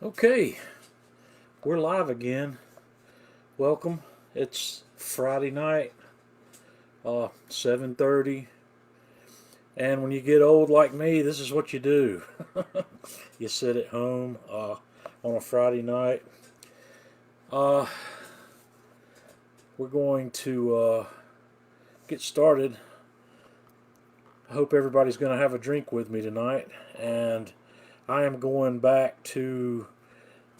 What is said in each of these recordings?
Okay, we're live again. Welcome. It's Friday night, 7:30, and when you get old like me, this is what you do. You sit at home on a Friday night. Uh, we're going to get started. I hope everybody's going to have a drink with me tonight, and I am going back to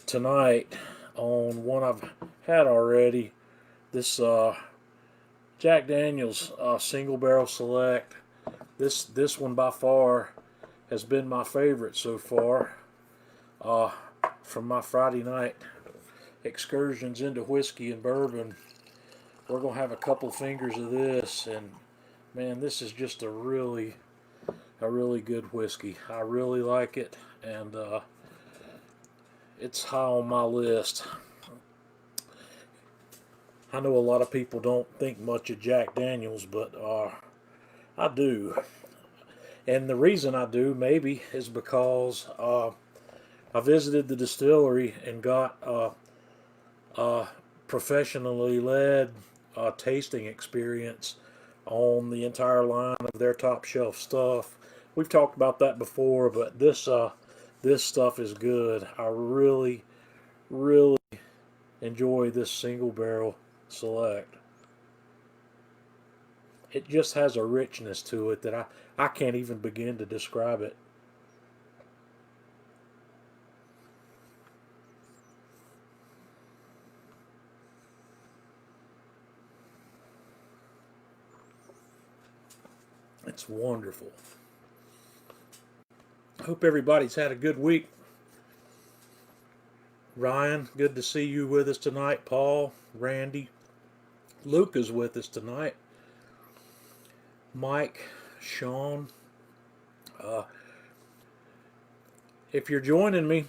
tonight on one I've had already. This Jack Daniel's Single Barrel Select. This one by far has been my favorite so far uh, from my Friday night excursions into whiskey and bourbon. We're gonna have a couple fingers of this, and man, this is just a really good whiskey. I really like it, and it's high on my list. I know a lot of people don't think much of Jack Daniels, but I do. And the reason I do, maybe, is because I visited the distillery and got a professionally led tasting experience on the entire line of their top shelf stuff. We've talked about that before, but this stuff is good. I really enjoy this single barrel select. It just has a richness to it that I can't even begin to describe it. It's wonderful. Hope everybody's had a good week. Ryan, good to see you with us tonight. Paul, Randy, Luke is with us tonight. Mike, Sean. Uh, if you're joining me,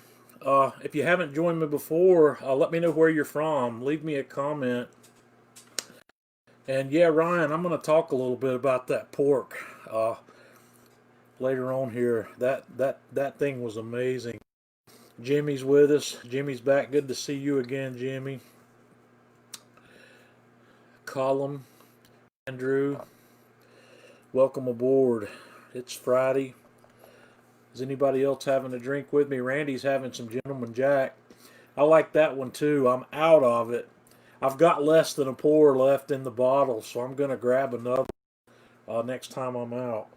if you haven't joined me before, let me know where you're from. Leave me a comment. And yeah, Ryan, I'm going to talk a little bit about that pork later on here. That thing was amazing. Jimmy's with us. Jimmy's back. Good to see you again, Jimmy. Colum, Andrew, welcome aboard. It's Friday. Is anybody else having a drink with me? Randy's having some Gentleman Jack. I like that one too. I'm out of it. I've got less than a pour left in the bottle, so I'm going to grab another next time I'm out.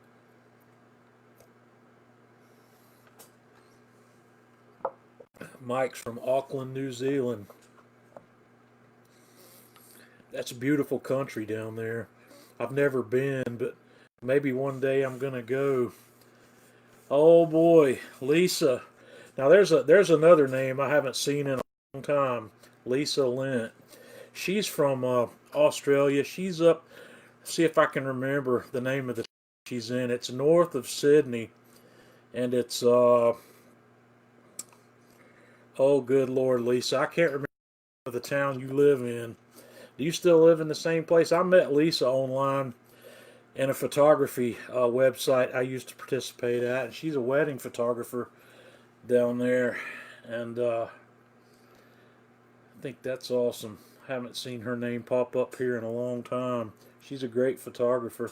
Mike's from Auckland, New Zealand. That's a beautiful country down there. I've never been, but maybe one day I'm going to go. Oh boy, Lisa. Now there's another name I haven't seen in a long time. Lisa Lent. She's from Australia. She's up. See if I can remember the name of the she's in. It's north of Sydney, and it's oh good Lord, Lisa. I can't remember the town you live in. Do you still live in the same place? I met Lisa online in a photography website I used to participate at, and she's a wedding photographer down there, and I think that's awesome. Haven't seen her name pop up here in a long time. She's a great photographer.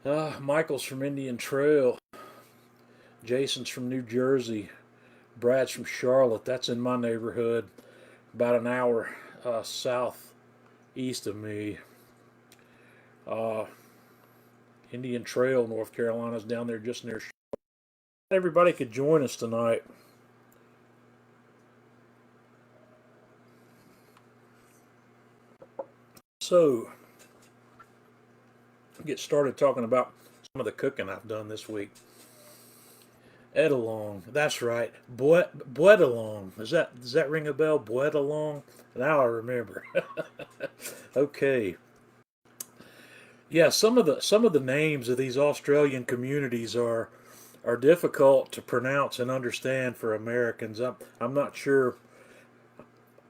Michael's from Indian Trail. Jason's from New Jersey. Brad's from Charlotte. That's in my neighborhood, about an hour southeast of me. Indian Trail, North Carolina's down there just near. Everybody could join us tonight. So, get started talking about some of the cooking I've done this week. Edalong, that's right. Boetalong. Does that ring a bell? Boetalong. Now I remember. Okay. Yeah, some of the names of these Australian communities are difficult to pronounce and understand for Americans. I'm not sure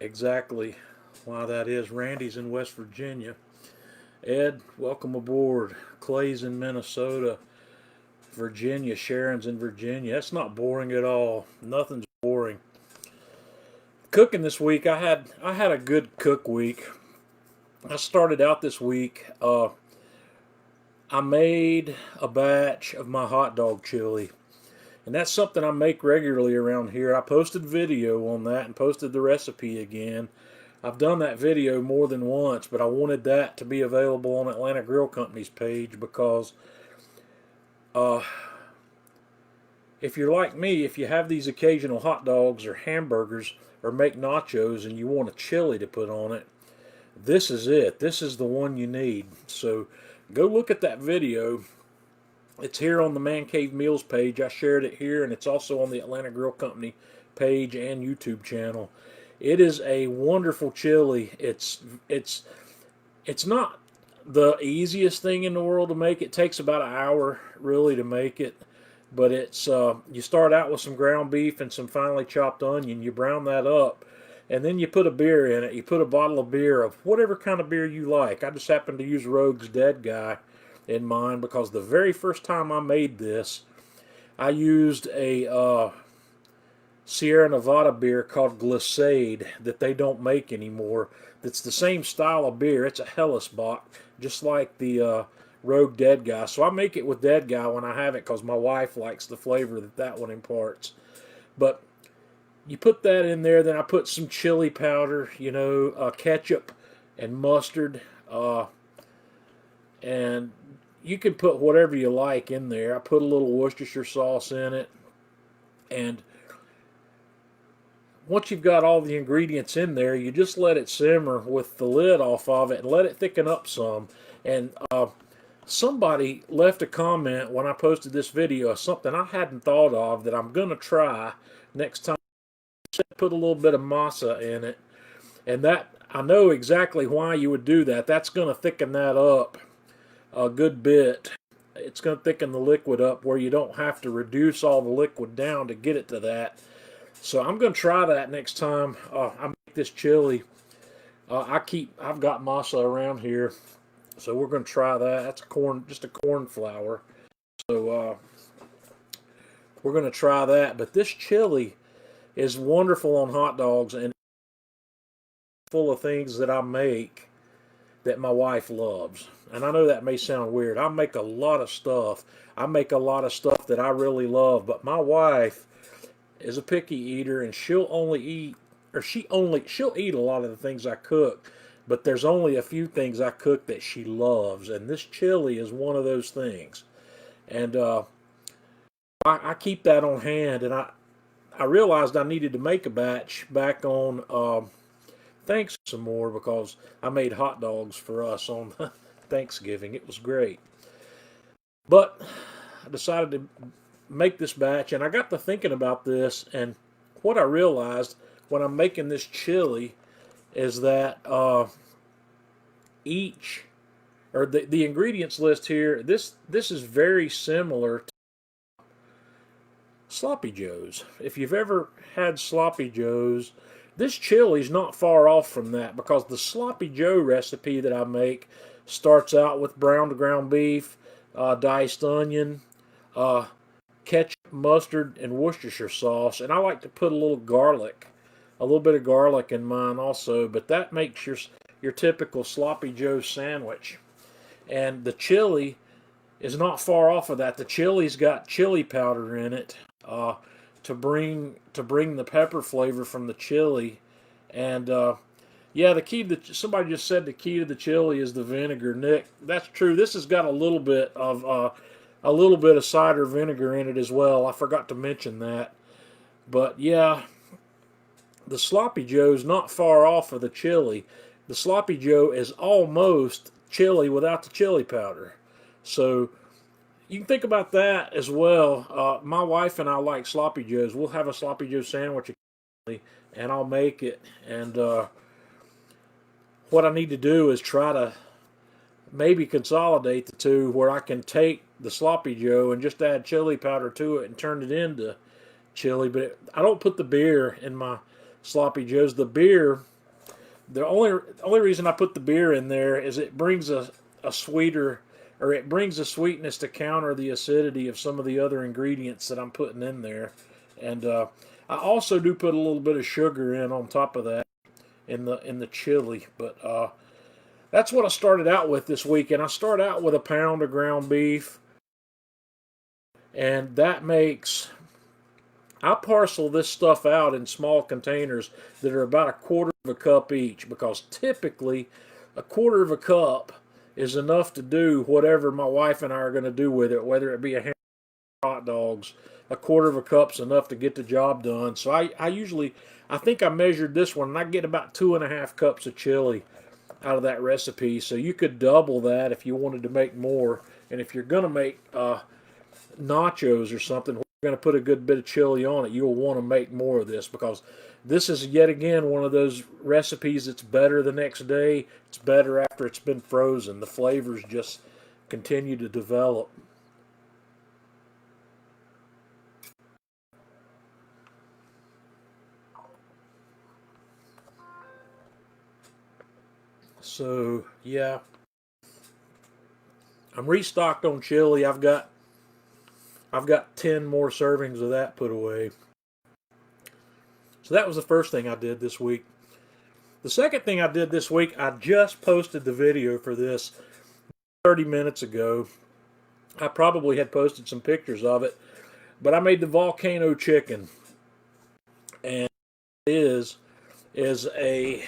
exactly why that is. Randy's in West Virginia. Ed, welcome aboard. Clay's in Minnesota. Virginia, Sharon's in Virginia. That's not boring at all. Nothing's boring cooking this week, I had a good cook week. I started out this week. I made a batch of my hot dog chili, and that's something I make regularly around here. I posted video on that and posted the recipe again. I've done that video more than once, but I wanted that to be available on Atlanta Grill Company's page because if you're like me, if you have these occasional hot dogs or hamburgers or make nachos and you want a chili to put on it, this is it. This is the one you need. So go look at that video. It's here on the Man Cave Meals page. I shared it here, and it's also on the Atlanta Grill Company page and YouTube channel. It is a wonderful chili. It's not the easiest thing in the world to make. It takes about an hour really to make it. But it's you start out with some ground beef and some finely chopped onion. You brown that up, and then you put a beer in it. You put a bottle of beer of whatever kind of beer you like. I just happen to use Rogue's Dead Guy in mine because the very first time I made this, I used a Sierra Nevada beer called Glissade that they don't make anymore. That's the same style of beer. It's a Hellesbock, just like the Rogue Dead Guy. So I make it with Dead Guy when I have it because my wife likes the flavor that one imparts. But you put that in there, then I put some chili powder, ketchup and mustard, and you can put whatever you like in there. I put a little Worcestershire sauce in it, and once you've got all the ingredients in there, you just let it simmer with the lid off of it and let it thicken up some. And somebody left a comment when I posted this video, something I hadn't thought of that I'm going to try next time. Put a little bit of masa in it, and that I know exactly why you would do that. That's going to thicken that up a good bit. It's going to thicken the liquid up where you don't have to reduce all the liquid down to get it to that. So I'm going to try that next time I make this chili. I've got masa around here, so we're going to try that. That's just a corn flour. So we're going to try that. But this chili is wonderful on hot dogs and full of things that I make that my wife loves. And I know that may sound weird. I make a lot of stuff. I make a lot of stuff that I really love, but my wife is a picky eater, and she'll eat a lot of the things I cook, but there's only a few things I cook that she loves, and this chili is one of those things. And I keep that on hand, and I realized I needed to make a batch back on Thanks some more because I made hot dogs for us on Thanksgiving. It was great. But I decided to make this batch, and I got to thinking about this, and what I realized when I'm making this chili is that the ingredients list here, this is very similar to Sloppy Joe's. If you've ever had Sloppy Joe's, this chili's not far off from that because the Sloppy Joe recipe that I make starts out with browned ground beef, diced onion, ketchup, mustard, and Worcestershire sauce. And I like to put a little bit of garlic in mine also, but that makes your typical Sloppy Joe sandwich. And the chili is not far off of that. The chili's got chili powder in it to bring the pepper flavor from the chili. And yeah, somebody just said the key to the chili is the vinegar. Nick, that's true. This has got a little bit of cider vinegar in it as well. I forgot to mention that. But yeah, the Sloppy Joe's not far off of the chili. The Sloppy Joe is almost chili without the chili powder. So you can think about that as well. My wife and I like Sloppy Joe's. We'll have a Sloppy Joe sandwich occasionally, and I'll make it. And what I need to do is try to maybe consolidate the two where I can take the Sloppy Joe and just add chili powder to it and turn it into chili. But I don't put the beer in my Sloppy Joe's. The only reason I put the beer in there is it brings a sweeter, or it brings a sweetness to counter the acidity of some of the other ingredients that I'm putting in there. And I also do put a little bit of sugar in on top of that in the chili, but that's what I started out with this week. And I start out with a pound of ground beef, and that makes, I parcel this stuff out in small containers that are about a quarter of a cup each, because typically a quarter of a cup is enough to do whatever my wife and I are going to do with it, whether it be a hamburger or hot dogs. A quarter of a cup's enough to get the job done. So I usually, I think I measured this one, and I get about 2.5 cups of chili out of that recipe. So you could double that if you wanted to make more. And if you're going to make nachos or something, we're going to put a good bit of chili on it, you'll want to make more of this, because this is yet again one of those recipes that's better the next day. It's better after it's been frozen. The flavors just continue to develop. So yeah, I'm restocked on chili. I've got 10 more servings of that put away. So that was the first thing I did this week. The second thing I did this week, I just posted the video for this 30 minutes ago. I probably had posted some pictures of it, but I made the volcano chicken, and it is a,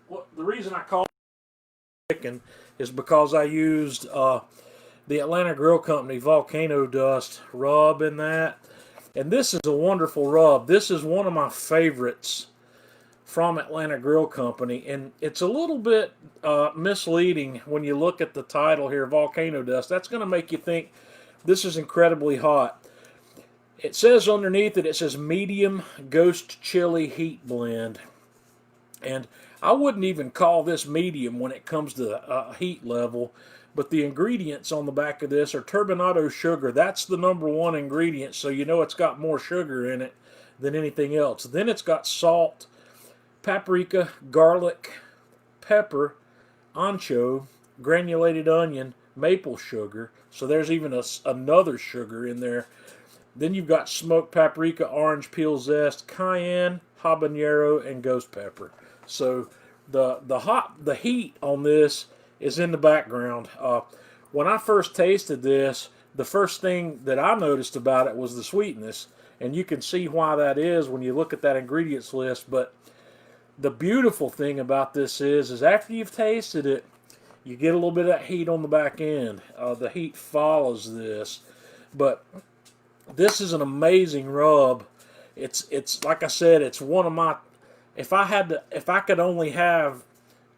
well, the reason I call it chicken is because I used the Atlanta Grill Company volcano dust rub in that, and this is a wonderful rub. This is one of my favorites from Atlanta Grill Company, and it's a little bit misleading when you look at the title here, volcano dust. That's going to make you think this is incredibly hot. It says underneath it, it says medium ghost chili heat blend, and I wouldn't even call this medium when it comes to heat level, but the ingredients on the back of this are turbinado sugar. That's the #1 ingredient, so you know it's got more sugar in it than anything else. Then it's got salt, paprika, garlic, pepper, ancho, granulated onion, maple sugar. So there's even another sugar in there. Then you've got smoked paprika, orange peel zest, cayenne, habanero, and ghost pepper. So the heat on this is in the background. When I first tasted this, the first thing that I noticed about it was the sweetness, and you can see why that is when you look at that ingredients list. But the beautiful thing about this is after you've tasted it, you get a little bit of that heat on the back end. The heat follows this, but this is an amazing rub. It's like I said, it's one of my, if I could only have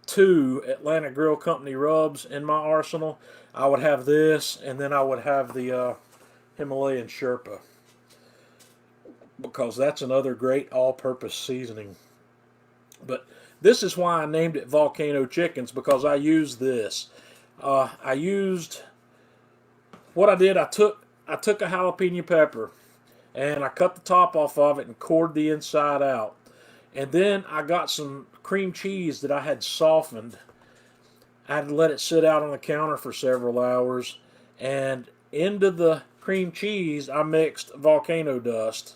2 Atlanta Grill Company rubs in my arsenal, I would have this, and then I would have the Himalayan Sherpa, because that's another great all-purpose seasoning. But this is why I named it Volcano Chickens, because I used this. I used, what I did, I took a jalapeno pepper, and I cut the top off of it and cored the inside out. And then I got some cream cheese that I had softened. I had to let it sit out on the counter for several hours. And into the cream cheese, I mixed volcano dust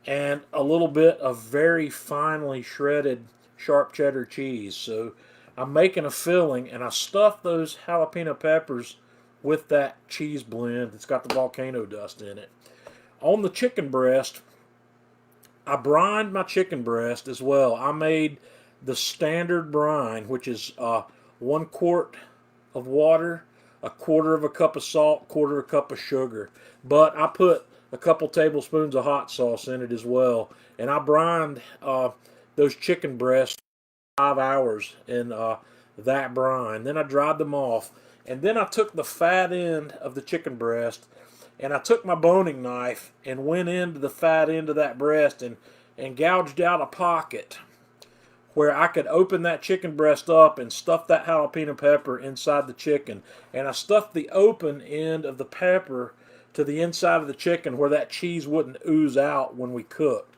and a little bit of very finely shredded sharp cheddar cheese. So I'm making a filling, and I stuffed those jalapeno peppers with that cheese blend that's got the volcano dust in it. On the chicken breast, I brined my chicken breast as well. I made the standard brine, which is 1 quart of water, a quarter of a cup of salt, quarter of a cup of sugar. But I put a couple tablespoons of hot sauce in it as well. And I brined those chicken breasts 5 hours in that brine. Then I dried them off. And then I took the fat end of the chicken breast, and I took my boning knife and went into the fat end of that breast and gouged out a pocket where I could open that chicken breast up and stuff that jalapeno pepper inside the chicken. And I stuffed the open end of the pepper to the inside of the chicken where that cheese wouldn't ooze out when we cooked.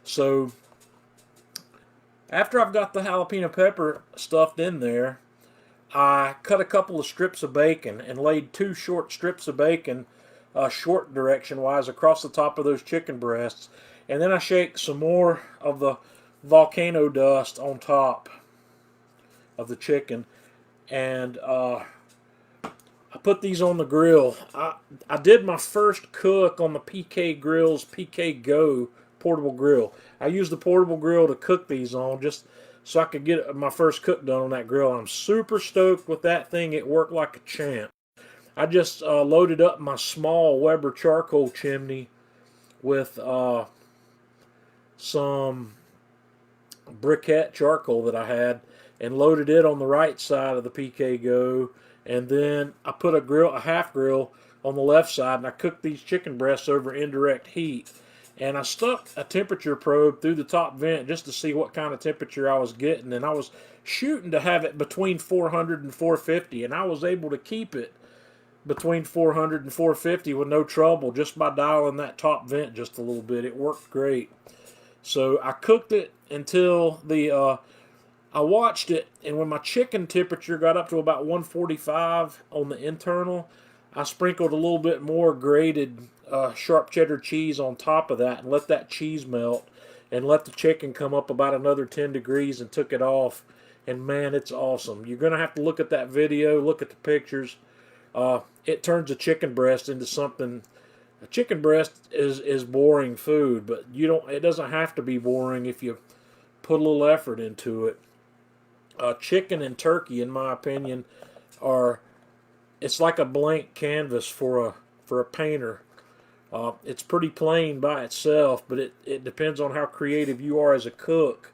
So after I've got the jalapeno pepper stuffed in there, I cut a couple of strips of bacon and laid 2 short strips of bacon short direction wise across the top of those chicken breasts. And then I shake some more of the volcano dust on top of the chicken. And I put these on the grill. I did my first cook on the PK Grill's PK Go portable grill. I used the portable grill to cook these on just so I could get my first cook done on that grill. I'm super stoked with that thing. It worked like a champ. I just loaded up my small Weber charcoal chimney with some briquette charcoal that I had, and loaded it on the right side of the PK Go. And then I put a half grill on the left side, and I cooked these chicken breasts over indirect heat. And I stuck a temperature probe through the top vent just to see what kind of temperature I was getting. And I was shooting to have it between 400 and 450, and I was able to keep it between 400 and 450 with no trouble just by dialing that top vent just a little bit. It worked great. So I cooked it until I watched it, and when my chicken temperature got up to about 145 on the internal, I sprinkled a little bit more grated sharp cheddar cheese on top of that and let that cheese melt and let the chicken come up about another 10 degrees and took it off. And man, it's awesome. You're going to have to look at that video, look at the pictures. It turns a chicken breast into something. A chicken breast is boring food, but it doesn't have to be boring if you put a little effort into it. Chicken and turkey, in my opinion, it's like a blank canvas for a painter. It's pretty plain by itself, but it depends on how creative you are as a cook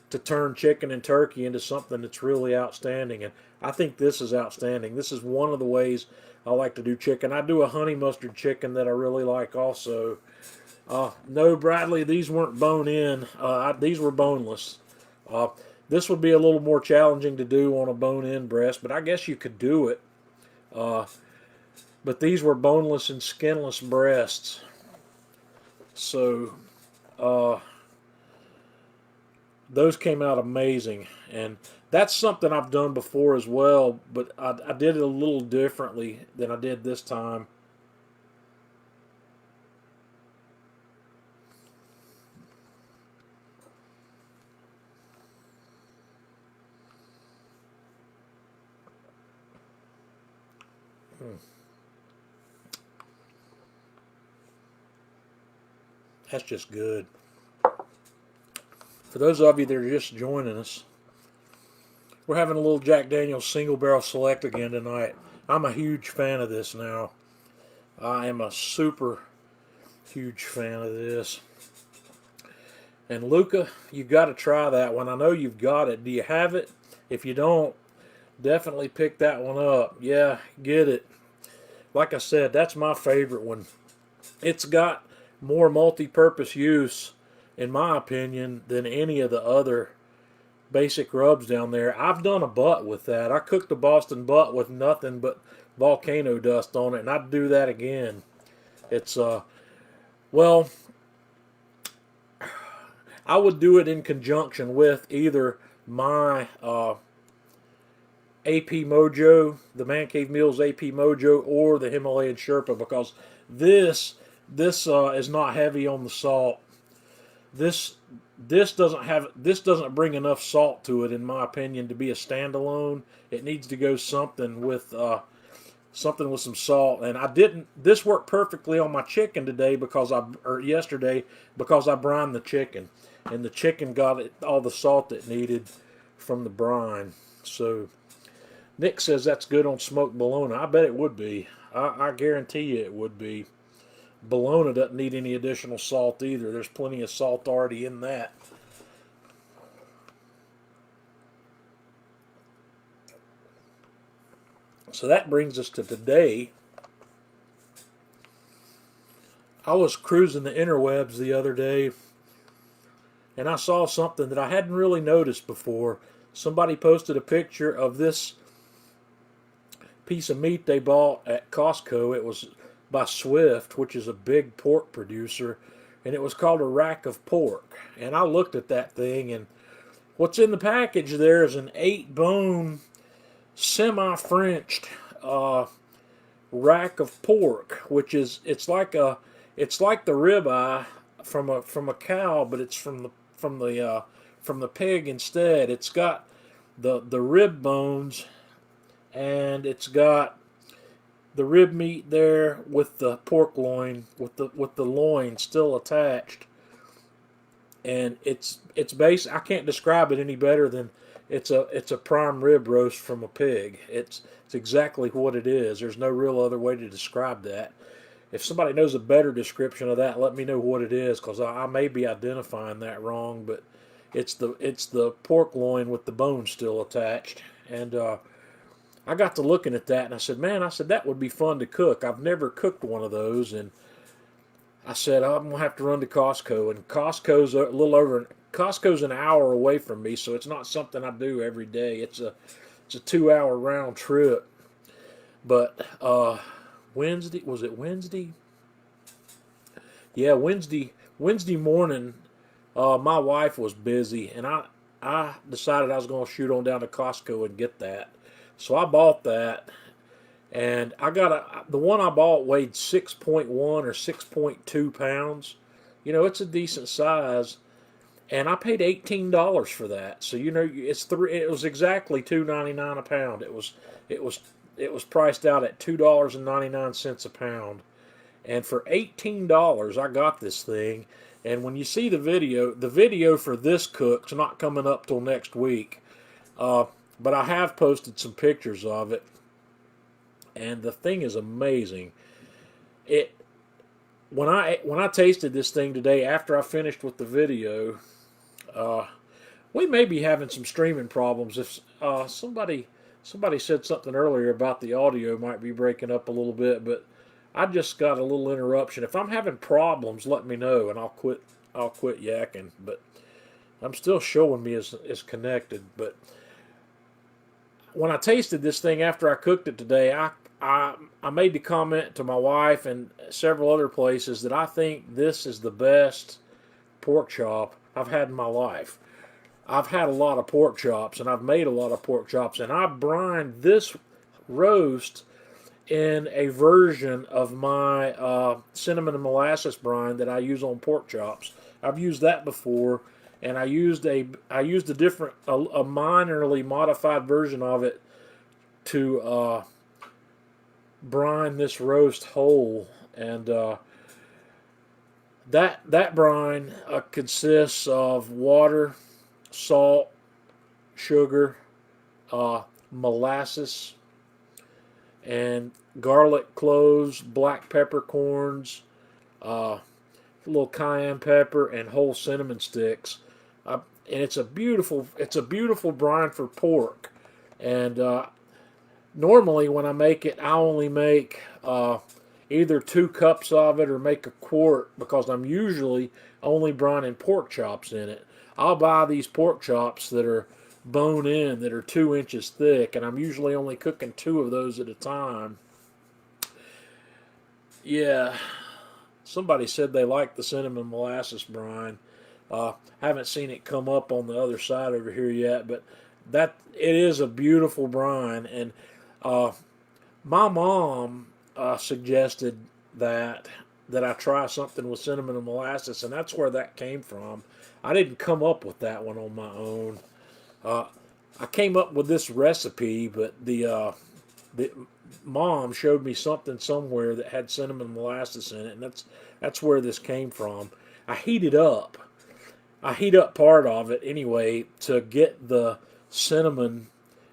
to turn chicken and turkey into something that's really outstanding. And I think this is outstanding. This is one of the ways I like to do chicken. I do a honey mustard chicken that I really like also. No, Bradley, these weren't bone-in. These were boneless. This would be a little more challenging to do on a bone-in breast, but I guess you could do it. But these were boneless and skinless breasts. So, those came out amazing. And that's something I've done before as well, but I did it a little differently than I did this time. That's just good. For those of you that are just joining us, we're having a little Jack Daniel's Single Barrel Select again tonight. I'm a huge fan of this now. I am a super huge fan of this. And Luca, you've got to try that one. I know you've got it. Do you have it? If you don't, definitely pick that one up. Yeah, get it. Like I said, that's my favorite one. It's got more multi-purpose use, in my opinion, than any of the other basic rubs down there. I've done a butt with that. I cooked the Boston butt with nothing but volcano dust on it, and I'd do that again. It's, well, I would do it in conjunction with either my AP Mojo, the Man Cave Meals AP Mojo, or the Himalayan Sherpa, because this is not heavy on the salt. This doesn't bring enough salt to it, in my opinion, to be a standalone. It needs to go something with some salt. And this worked perfectly on my chicken today yesterday because I brined the chicken, and the chicken got all the salt it needed from the brine. So Nick says that's good on smoked bologna. I bet it would be. I guarantee you it would be. Bologna doesn't need any additional salt either. There's plenty of salt already in that. So that brings us to today. I was cruising the interwebs the other day, and I saw something that I hadn't really noticed before. Somebody posted a picture of this piece of meat they bought at Costco. It was by Swift, which is a big pork producer, and it was called a rack of pork. And I looked at that thing, and what's in the package there is an 8-bone semi-Frenched rack of pork, which is it's like the ribeye from a cow, but it's from the pig instead. It's got the rib bones, and it's got the rib meat there with the pork loin, with the loin still attached, and it's base. I can't describe it any better than it's a prime rib roast from a pig. It's exactly what it is. There's no real other way to describe that. If somebody knows a better description of that, let me know what it is, because I may be identifying that wrong. But it's the pork loin with the bone still attached, and I got to looking at that, and I said, man, I said that would be fun to cook. I've never cooked one of those, and I said I'm gonna have to run to Costco, and Costco's an hour away from me, so it's not something I do every day. It's a 2 hour round trip. But Wednesday, was it Wednesday? Yeah, Wednesday morning. My wife was busy, and I decided I was going to shoot on down to Costco and get that. So I bought that, and the one I bought weighed 6.1 or 6.2 pounds. You know, it's a decent size, and I paid $18 for that. So you know, it was exactly $2.99 a pound. It was priced out at $2.99 a pound, and for $18 I got this thing. And when you see the video for this cook's not coming up till next week. But I have posted some pictures of it, and the thing is amazing. It when I tasted this thing today after I finished with the video, we may be having some streaming problems. If somebody said something earlier about the audio might be breaking up a little bit, but I just got a little interruption. If I'm having problems, let me know, and I'll quit yakking. But I'm still showing me as connected. But when I tasted this thing after I cooked it today, I made the comment to my wife and several other places that I think this is the best pork chop I've had in my life. I've had a lot of pork chops, and I've made a lot of pork chops, and I brined this roast in a version of my cinnamon and molasses brine that I use on pork chops. I've used that before, and I used a minorly modified version of it to brine this roast whole, and that brine consists of water, salt, sugar, molasses, and garlic cloves, black peppercorns, a little cayenne pepper, and whole cinnamon sticks. And it's a beautiful brine for pork. And normally when I make it, I only make either 2 cups of it or make a quart, because I'm usually only brining pork chops in it. I'll buy these pork chops that are bone in, that are 2 inches thick, and I'm usually only cooking 2 of those at a time. Yeah, somebody said they like the cinnamon molasses brine. Haven't seen it come up on the other side over here yet, but it is a beautiful brine. And my mom suggested that I try something with cinnamon and molasses, and that's where that came from. I didn't come up with that one on my own. I came up with this recipe, but the mom showed me something somewhere that had cinnamon molasses in it, and that's where this came from. I heat up part of it anyway to get the cinnamon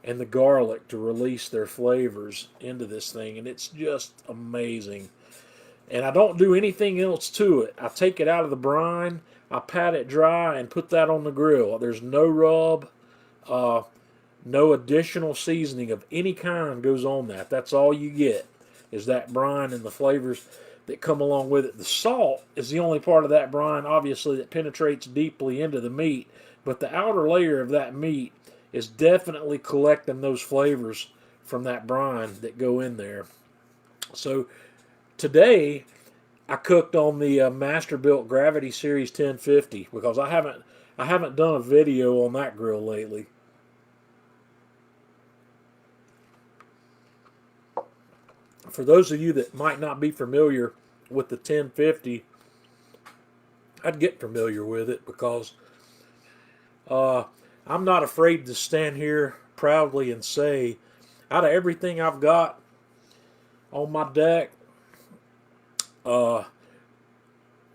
and the garlic to release their flavors into this thing, and it's just amazing. And I don't do anything else to it. I take it out of the brine, I pat it dry, and put that on the grill. There's no rub, no additional seasoning of any kind goes on that. That's all you get, is that brine and the flavors that come along with it. The salt is the only part of that brine, obviously, that penetrates deeply into the meat, but the outer layer of that meat is definitely collecting those flavors from that brine that go in there. So today I cooked on the Masterbuilt Gravity Series 1050, because I haven't done a video on that grill lately. For those of you that might not be familiar with the 1050, I'd get familiar with it because I'm not afraid to stand here proudly and say, out of everything I've got on my deck,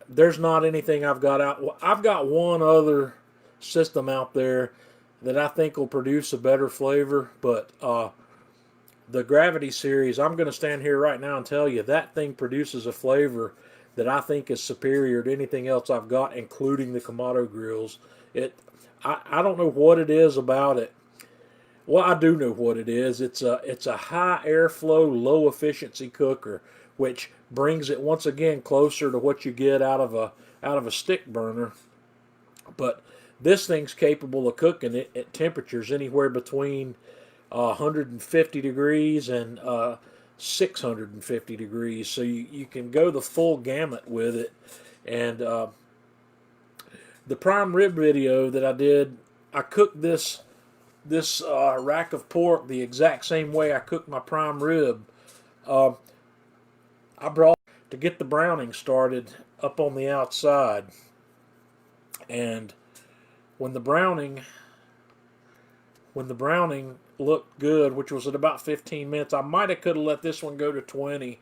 there's not anything I've got out. Well, I've got one other system out there that I think will produce a better flavor, but the Gravity series, I'm going to stand here right now and tell you that thing produces a flavor that I think is superior to anything else I've got, including the Kamado grills. I don't know what it is about it. Well, I do know what it is. It's a high airflow, low efficiency cooker, which brings it once again closer to what you get out of a stick burner. But this thing's capable of cooking it at temperatures anywhere between 150 degrees and 650 degrees. So you can go the full gamut with it. And the prime rib video that I did, I cooked this rack of pork the exact same way I cooked my prime rib. I brought to get the browning started up on the outside, and when the browning looked good, which was at about 15 minutes, I might have could have let this one go to 20.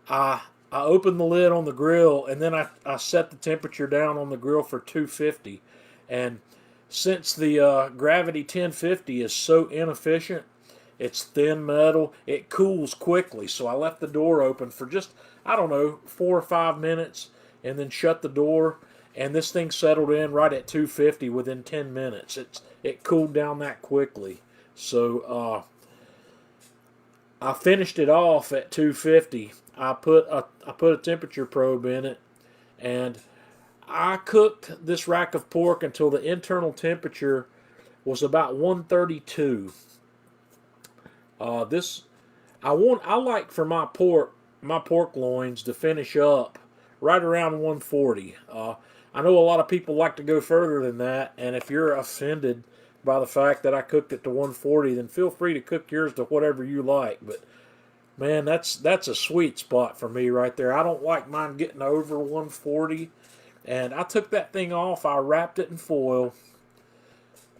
I opened the lid on the grill, and then I set the temperature down on the grill for 250. And since the Gravity 1050 is so inefficient, it's thin metal, it cools quickly. So I left the door open for just, I don't know, 4 or 5 minutes, and then shut the door. And this thing settled in right at 250 within 10 minutes. It cooled down that quickly. So I finished it off at 250. I put a temperature probe in it, and I cooked this rack of pork until the internal temperature was about 132. I like for my pork loins to finish up right around 140. I know a lot of people like to go further than that, and if you're offended by the fact that I cooked it to 140, then feel free to cook yours to whatever you like. But man, that's a sweet spot for me right there. I don't like mine getting over 140. And I took that thing off. I wrapped it in foil.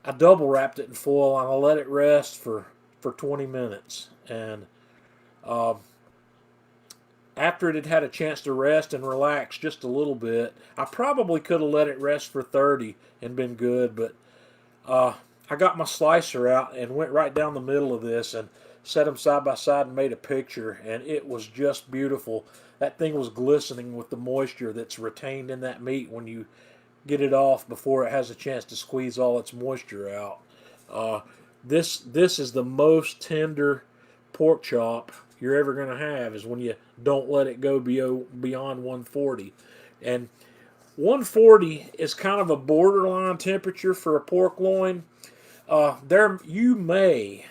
I double wrapped it in foil, and I let it rest for 20 minutes. And after it had had a chance to rest and relax just a little bit, I probably could have let it rest for 30 and been good. But I got my slicer out and went right down the middle of this and set them side by side and made a picture. And it was just beautiful. That thing was glistening with the moisture that's retained in that meat when you get it off before it has a chance to squeeze all its moisture out. This is the most tender pork chop you're ever going to have, is when you don't let it go beyond 140. And 140 is kind of a borderline temperature for a pork loin. There you may,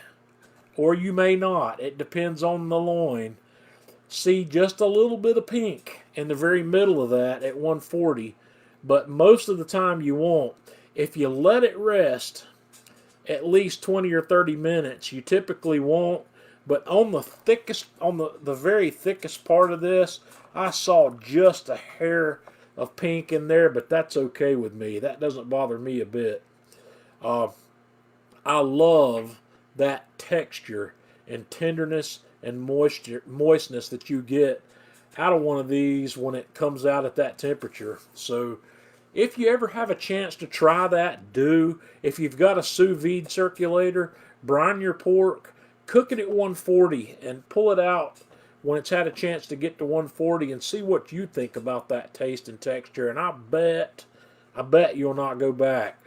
or you may not, it depends on the loin, see just a little bit of pink in the very middle of that at 140, but most of the time you won't. If you let it rest at least 20 or 30 minutes, you typically won't. But on the very thickest part of this, I saw just a hair of pink in there, but that's okay with me. That doesn't bother me a bit. I love that texture and tenderness and moistness that you get out of one of these when it comes out at that temperature. So if you ever have a chance to try that, do. If you've got a sous vide circulator, brine your pork, cook it at 140 and pull it out when it's had a chance to get to 140 and see what you think about that taste and texture. And I bet you'll not go back.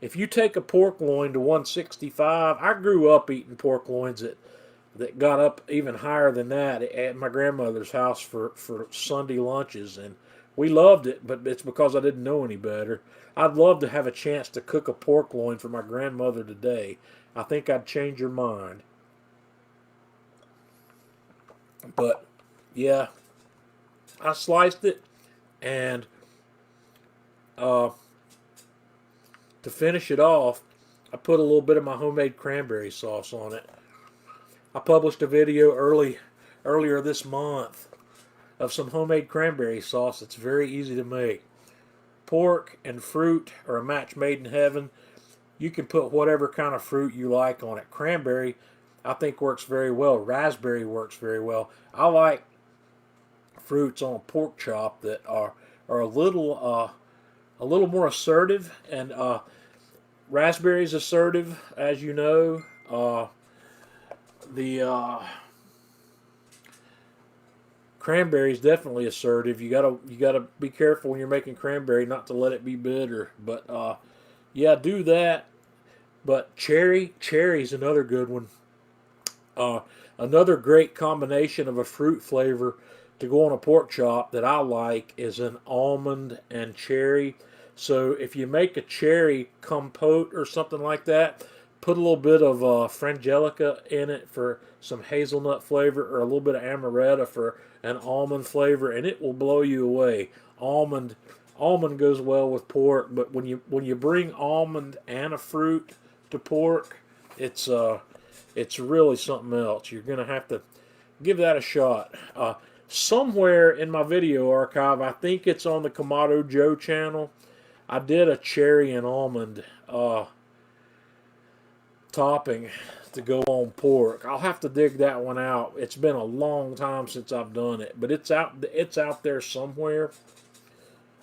If you take a pork loin to 165, I grew up eating pork loins that got up even higher than that at my grandmother's house for Sunday lunches, and we loved it, but it's because I didn't know any better. I'd love to have a chance to cook a pork loin for my grandmother today. I think I'd change her mind. But yeah, I sliced it, and to finish it off, I put a little bit of my homemade cranberry sauce on it. I published a video earlier this month of some homemade cranberry sauce. It's very easy to make. Pork and fruit are a match made in heaven. You can put whatever kind of fruit you like on it. Cranberry, I think, works very well. Raspberry works very well. I like fruits on a pork chop that are a little more assertive, and raspberries assertive, as you know. The cranberry is definitely assertive. You gotta be careful when you're making cranberry not to let it be bitter. But yeah, do that. But cherry's another good one. Another great combination of a fruit flavor to go on a pork chop that I like is an almond and cherry. So if you make a cherry compote or something like that, put a little bit of frangelica in it for some hazelnut flavor, or a little bit of amaretto for an almond flavor, and it will blow you away. Almond goes well with pork, but when you bring almond and a fruit to pork, it's really something else. You're gonna have to give that a shot. Somewhere in my video archive, I think it's on the Kamado Joe channel, I did a cherry and almond topping to go on pork. I'll have to dig that one out. It's been a long time since I've done it, but it's out there somewhere.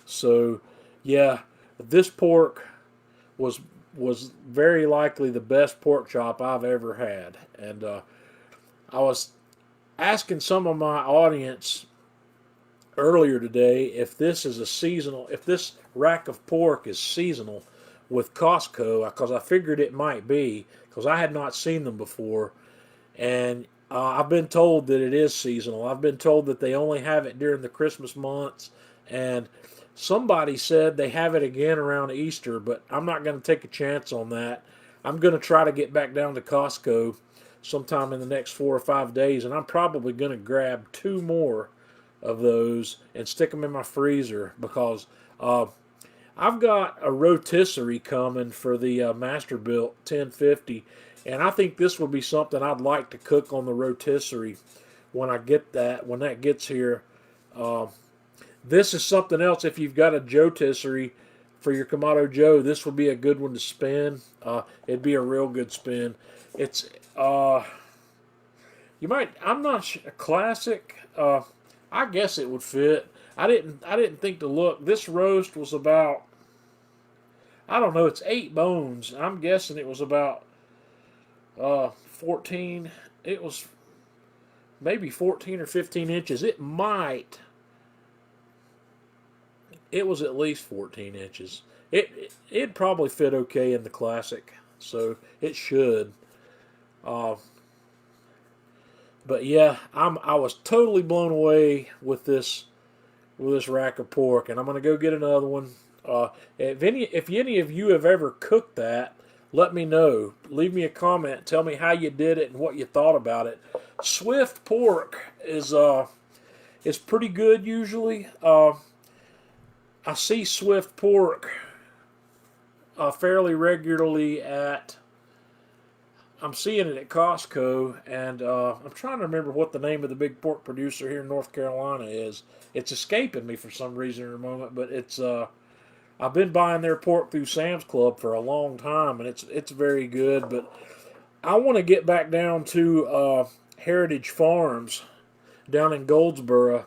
So, yeah, this pork was very likely the best pork chop I've ever had. And I was asking some of my audience earlier today if this rack of pork is seasonal with Costco, because I figured it might be, because I had not seen them before. And I've been told that it is seasonal. I've been told that they only have it during the Christmas months, and somebody said they have it again around Easter, but I'm not going to take a chance on that. I'm going to try to get back down to Costco sometime in the next 4 or 5 days, and I'm probably going to grab 2 more of those and stick them in my freezer, because I've got a rotisserie coming for the Masterbuilt 1050, and I think this would be something I'd like to cook on the rotisserie when that gets here. This is something else. If you've got a Joe-tisserie for your Kamado Joe, this would be a good one to spin. It'd be a real good spin. It's I'm not sure, a classic. I guess it would fit. I didn't think to look. This roast was about, I don't know, it's 8 bones. I'm guessing it was about 14. It was maybe 14 or 15 inches. It was at least 14 inches. It'd probably fit okay in the classic, so it should. But yeah, I was totally blown away with this rack of pork, and I'm gonna go get another one. If any of you have ever cooked that, let me know. Leave me a comment. Tell me how you did it and what you thought about it. Swift pork is pretty good usually. I see Swift pork fairly regularly I'm seeing it at Costco, and I'm trying to remember what the name of the big pork producer here in North Carolina is. It's escaping me for some reason in a moment, but it's I've been buying their pork through Sam's Club for a long time, and it's very good. But I want to get back down to Heritage Farms down in Goldsboro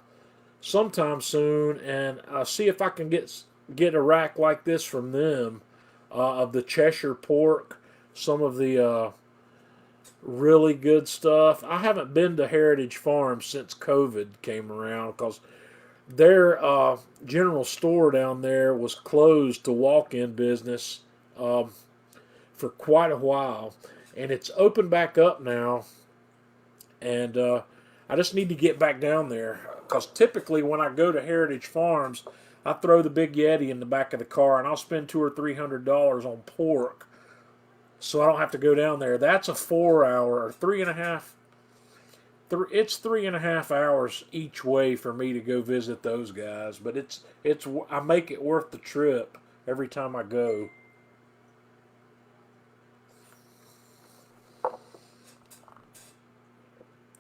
sometime soon, and see if I can get a rack like this from them of the Cheshire pork, some of the really good stuff. I haven't been to Heritage Farms since COVID came around, because their general store down there was closed to walk-in business for quite a while, and it's opened back up now, and I just need to get back down there, because typically when I go to Heritage Farms, I throw the big Yeti in the back of the car, and I'll spend $200 or $300 on pork, so I don't have to go down there. That's a 4-hour or 3.5. It's 3.5 hours each way for me to go visit those guys, but I make it worth the trip every time I go.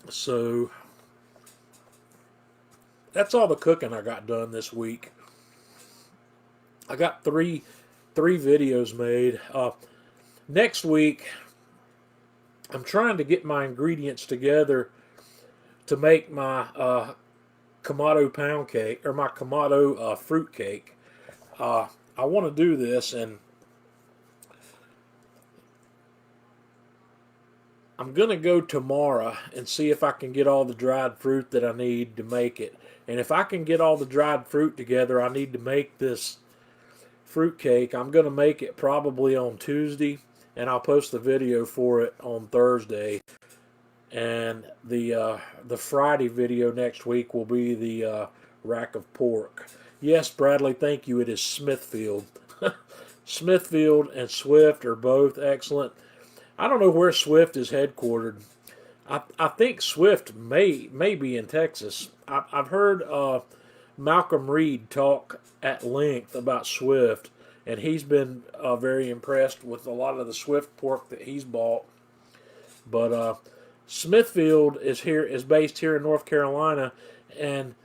So that's all the cooking I got done this week. I got three videos made. Next week, I'm trying to get my ingredients together to make my Kamado pound cake, or my Kamado fruit cake. I want to do this, and I'm going to go tomorrow and see if I can get all the dried fruit that I need to make it. And if I can get all the dried fruit together I need to make this fruit cake, I'm going to make it probably on Tuesday, and I'll post the video for it on Thursday. And the Friday video next week will be the rack of pork. Yes, Bradley, thank you. It is Smithfield. Smithfield and Swift are both excellent. I don't know where Swift is headquartered. I think Swift may be in Texas. I've heard Malcolm Reed talk at length about Swift, and he's been very impressed with a lot of the Swift pork that he's bought. But Smithfield is based here in North Carolina, and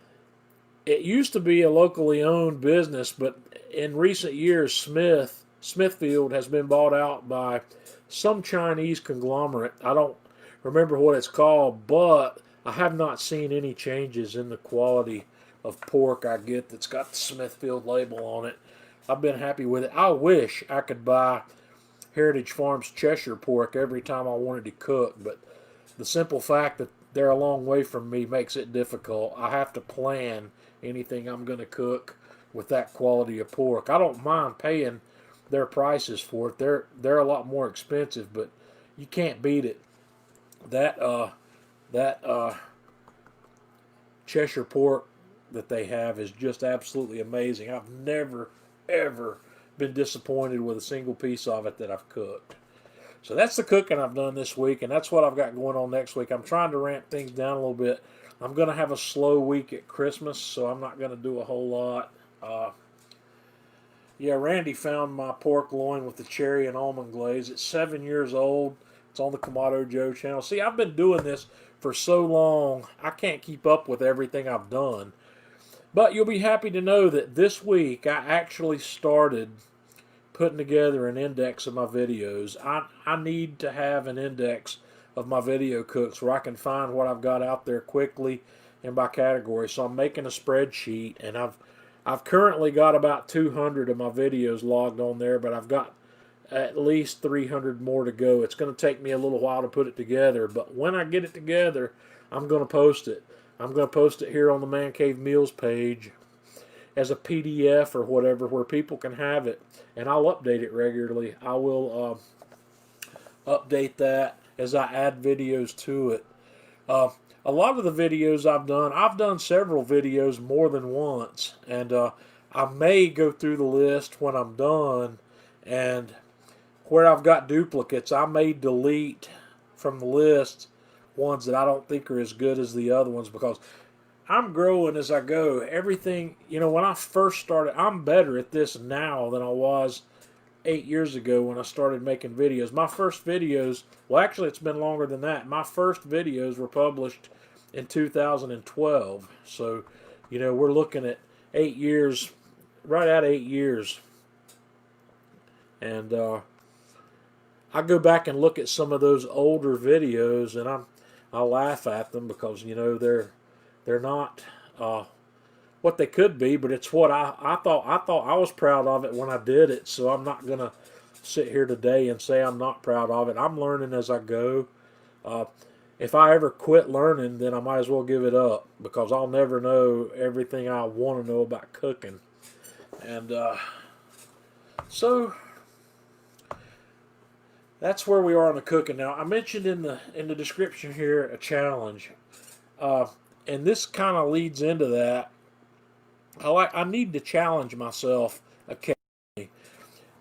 it used to be a locally owned business, but in recent years, Smithfield has been bought out by some Chinese conglomerate. I don't remember what it's called, but I have not seen any changes in the quality of pork I get that's got the Smithfield label on it. I've been happy with it. I wish I could buy Heritage Farms Cheshire pork every time I wanted to cook, but the simple fact that they're a long way from me makes it difficult. I have to plan anything I'm going to cook with that quality of pork. I don't mind paying their prices for it. They're a lot more expensive, but you can't beat it. That Cheshire pork that they have is just absolutely amazing. I've never ever been disappointed with a single piece of it that I've cooked. So that's the cooking I've done this week, and that's what I've got going on next week. I'm trying to ramp things down a little bit. I'm going to have a slow week at Christmas, so I'm not going to do a whole lot. Yeah, Randy found my pork loin with the cherry and almond glaze. It's 7 years old. It's on the Kamado Joe channel. See, I've been doing this for so long, I can't keep up with everything I've done. But you'll be happy to know that this week I actually started putting together an index of my videos. I need to have an index of my video cooks where I can find what I've got out there quickly and by category. So I'm making a spreadsheet, and I've currently got about 200 of my videos logged on there, but I've got at least 300 more to go. It's going to take me a little while to put it together, but when I get it together, I'm going to post it. I'm going to post it here on the Man Cave Meals page as a PDF or whatever, where people can have it, and I'll update it regularly. I will update that as I add videos to it. A lot of the videos I've done several videos more than once, and I may go through the list when I'm done, and where I've got duplicates, I may delete from the list ones that I don't think are as good as the other ones, because I'm growing as I go. Everything, when I first started, I'm better at this now than I was 8 years ago when I started making videos. My first videos, well, actually, it's been longer than that. My first videos were published in 2012. So, we're looking at 8 years, right at 8 years. And I go back and look at some of those older videos, and I laugh at them because, they're not what they could be, but it's what I thought I was proud of it when I did it, so I'm not going to sit here today and say I'm not proud of it. I'm learning as I go. If I ever quit learning, then I might as well give it up, because I'll never know everything I want to know about cooking. And so that's where we are on the cooking. Now, I mentioned in the description here a challenge. And this kind of leads into that. I need to challenge myself occasionally.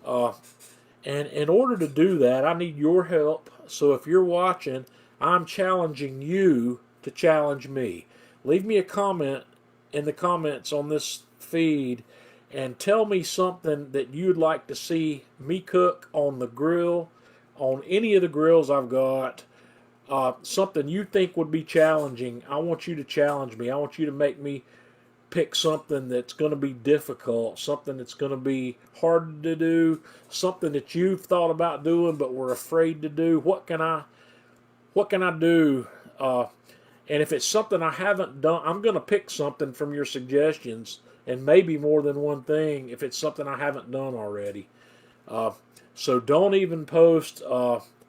And in order to do that, I need your help. So if you're watching, I'm challenging you to challenge me. Leave me a comment in the comments on this feed and tell me something that you'd like to see me cook on the grill, on any of the grills I've got, something you think would be challenging. I want you to challenge me. I want you to make me pick something that's going to be difficult, something that's going to be hard to do, something that you've thought about doing but were afraid to do. What can I do? And if it's something I haven't done, I'm going to pick something from your suggestions, and maybe more than one thing if it's something I haven't done already. So don't even post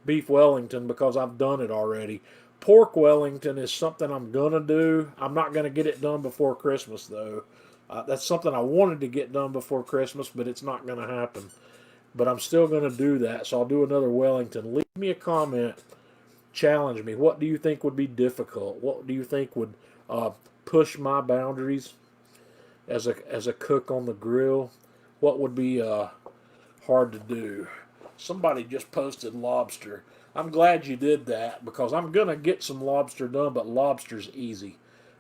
beef Wellington because I've done it already. Pork Wellington is something I'm going to do. I'm not going to get it done before Christmas, though. That's something I wanted to get done before Christmas, but it's not going to happen. But I'm still going to do that, so I'll do another Wellington. Leave me a comment. Challenge me. What do you think would be difficult? What do you think would push my boundaries as a cook on the grill? What would be hard to do? Somebody just posted lobster. I'm glad you did that because I'm going to get some lobster done, but lobster's easy.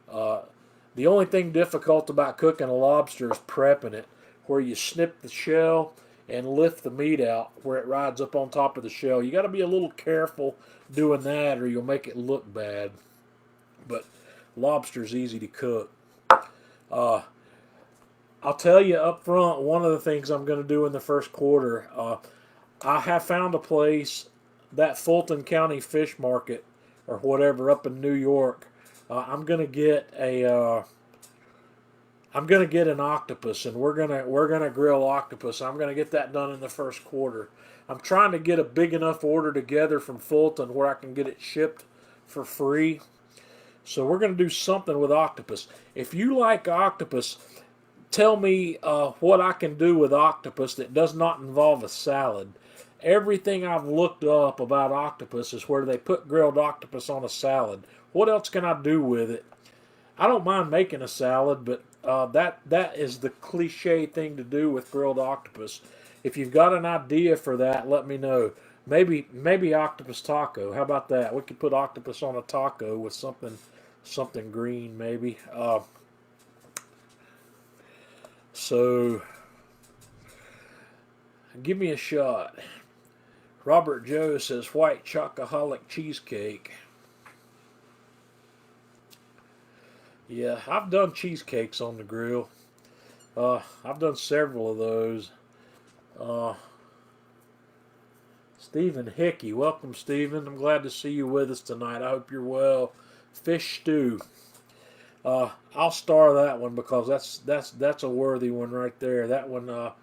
The only thing difficult about cooking a lobster is prepping it, where you snip the shell and lift the meat out where it rides up on top of the shell. You got to be a little careful doing that or you'll make it look bad. But lobster's easy to cook. I'll tell you up front, one of the things I'm going to do in the first quarter, I have found a place, that Fulton County Fish Market or whatever up in New York. I'm going to get an octopus, and we're gonna grill octopus. I'm gonna get that done in the first quarter. I'm trying to get a big enough order together from Fulton where I can get it shipped for free. So we're gonna do something with octopus. If you like octopus, tell me what I can do with octopus that does not involve a salad. Everything I've looked up about octopus is where they put grilled octopus on a salad. What else can I do with it? I don't mind making a salad, but that is the cliche thing to do with grilled octopus. If you've got an idea for that, let me know. Maybe octopus taco. How about that? We could put octopus on a taco with something green, maybe. So give me a shot. Robert Joe says white chocoholic cheesecake. Yeah, I've done cheesecakes on the grill. I've done several of those. Stephen Hickey, welcome, Stephen. I'm glad to see you with us tonight. I hope you're well. Fish stew. I'll star that one because that's a worthy one right there. That one.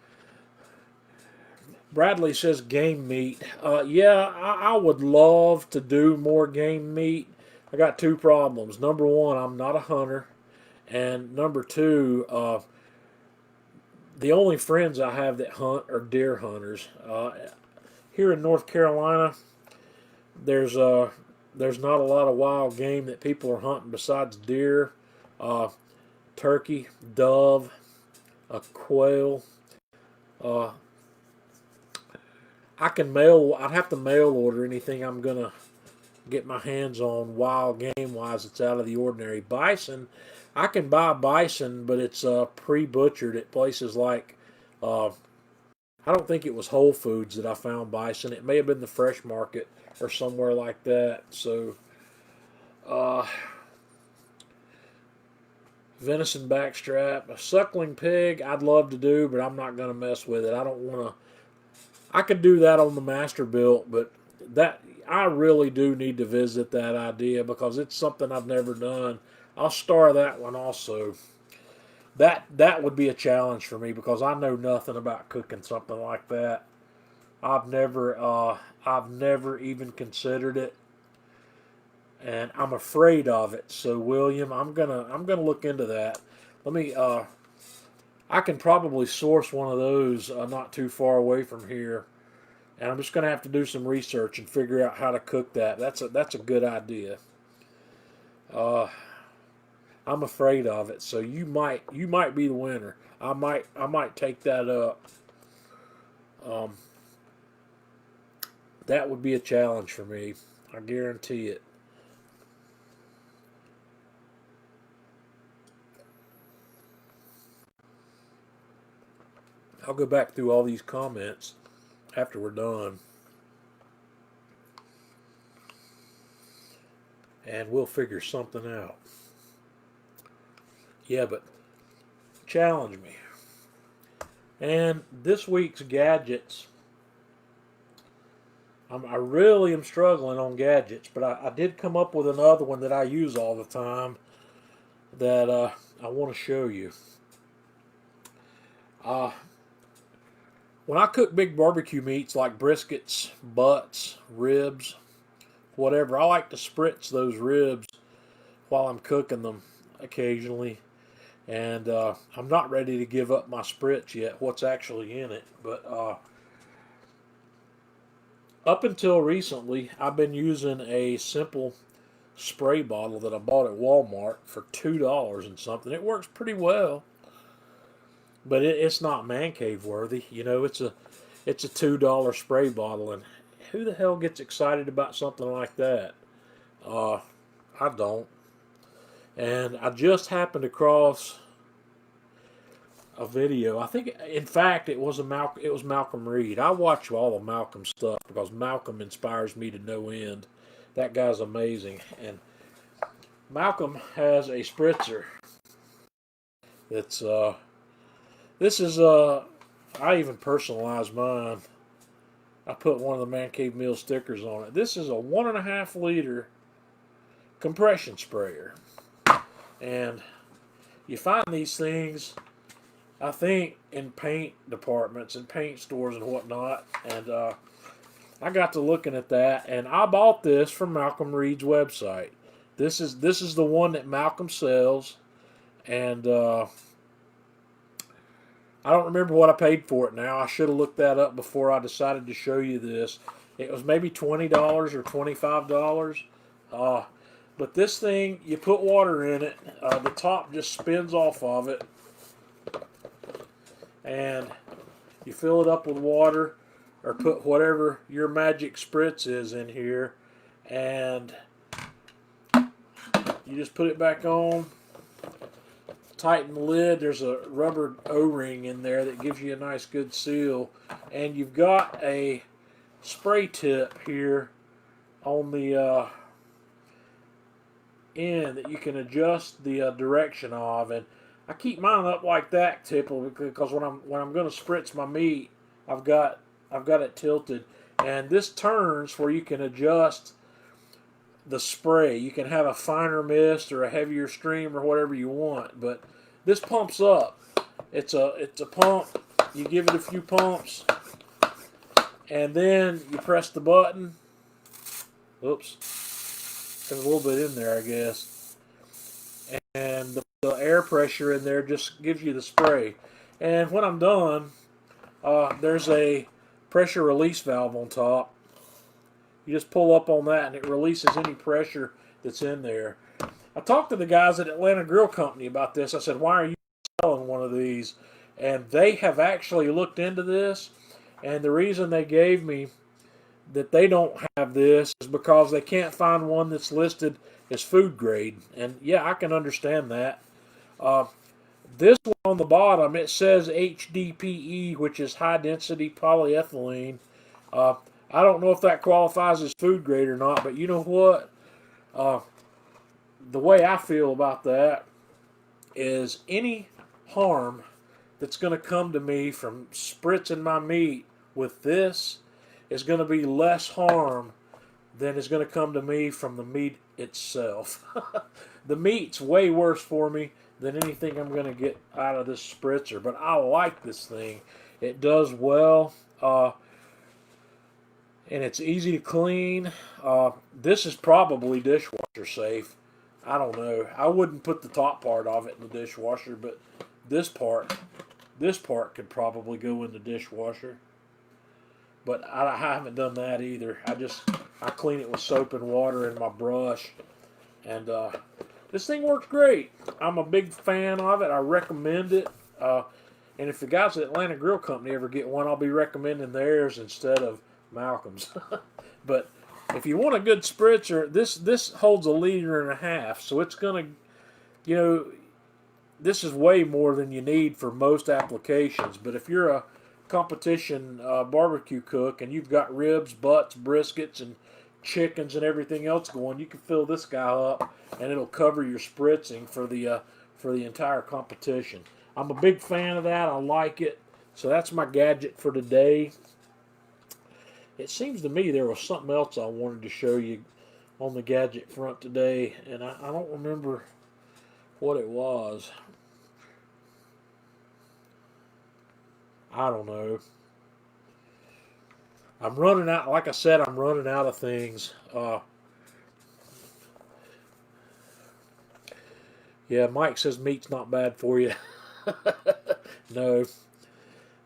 Bradley says game meat. Yeah, I would love to do more game meat. I got two problems. Number one, I'm not a hunter. And number two, the only friends I have that hunt are deer hunters. Here in North Carolina, there's not a lot of wild game that people are hunting besides deer, turkey, dove, quail. I'd have to mail order anything I'm gonna get my hands on wild game wise. It's out of the ordinary. Bison, I can buy bison, but it's pre-butchered at places like I don't think it was Whole Foods that I found bison. It may have been the Fresh Market or somewhere like that. So venison backstrap, a suckling pig I'd love to do, but I'm not going to mess with it. I don't want to. I could do that on the Masterbuilt, but that I really do need to visit that idea because it's something I've never done. I'll star that one also. That would be a challenge for me because I know nothing about cooking something like that. I've never even considered it, and I'm afraid of it. So William, I'm gonna look into that. Let me. I can probably source one of those not too far away from here, and I'm just gonna have to do some research and figure out how to cook that. That's a good idea. I'm afraid of it, so you might be the winner. I might take that up. That would be a challenge for me. I guarantee it. I'll go back through all these comments after we're done. and we'll figure something out. Yeah, but challenge me. And this week's gadgets, I really am struggling on gadgets, but I did come up with another one that I use all the time that I want to show you. When I cook big barbecue meats like briskets, butts, ribs, whatever, I like to spritz those ribs while I'm cooking them occasionally. And I'm not ready to give up my spritz yet, what's actually in it. But up until recently, I've been using a simple spray bottle that I bought at Walmart for $2 and something. It works pretty well, but it's not man cave worthy. You know, it's a $2 spray bottle, and who the hell gets excited about something like that? I don't. And I just happened across a video. I think, in fact, it was Malcolm Reed. I watch all of Malcolm's stuff because Malcolm inspires me to no end. That guy's amazing. And Malcolm has a spritzer. It's this is I even personalized mine. I put one of the Man Cave Meal stickers on it. This is a 1.5 liter compression sprayer. And you find these things, I think, in paint departments and paint stores and whatnot. And I got to looking at that, and I bought this from Malcolm Reed's website. This is the one that Malcolm sells, and I don't remember what I paid for it now. I should have looked that up before I decided to show you this. It was maybe $20 or $25. But this thing, you put water in it. The top just spins off of it. And you fill it up with water, or put whatever your magic spritz is in here. And you just put it back on. Tighten the lid. There's a rubber O-ring in there that gives you a nice good seal. And you've got a spray tip here on the end that you can adjust the direction of. And I keep mine up like that typically because when I'm going to spritz my meat, I've got it tilted. And this turns where you can adjust the spray. You can have a finer mist or a heavier stream or whatever you want, but this pumps up. It's a pump. You give it a few pumps, and then you press the button. Oops, there's a little bit in there, I guess. And the air pressure in there just gives you the spray. And when I'm done, there's a pressure release valve on top. You just pull up on that and it releases any pressure that's in there. I talked to the guys at Atlanta Grill Company about this. I said, why are you selling one of these? And they have actually looked into this, and the reason they gave me that they don't have this is because they can't find one that's listed as food grade. And yeah, I can understand that. This one on the bottom, it says HDPE, which is high density polyethylene. I don't know if that qualifies as food grade or not, but you know what? The way I feel about that is any harm that's going to come to me from spritzing my meat with this is going to be less harm than is going to come to me from the meat itself. The meat's way worse for me than anything I'm going to get out of this spritzer, but I like this thing. It does well. And it's easy to clean. This is probably dishwasher safe. I don't know. I wouldn't put the top part of it in the dishwasher, but this part could probably go in the dishwasher. But I haven't done that either. I clean it with soap and water and my brush, and this thing works great. I'm a big fan of it. I recommend it. And if the guys at Atlanta Grill Company ever get one, I'll be recommending theirs instead of Malcolm's. But if you want a good spritzer, this holds 1.5 liters, so it's gonna, this is way more than you need for most applications. But if you're a competition barbecue cook and you've got ribs, butts, briskets, and chickens and everything else going, you can fill this guy up, and it'll cover your spritzing for the entire competition. I'm a big fan of that. I like it. So that's my gadget for today. It seems to me there was something else I wanted to show you on the gadget front today, and I don't remember what it was. I don't know. I'm running out. Like I said, I'm running out of things. Yeah, Mike says meat's not bad for you. No.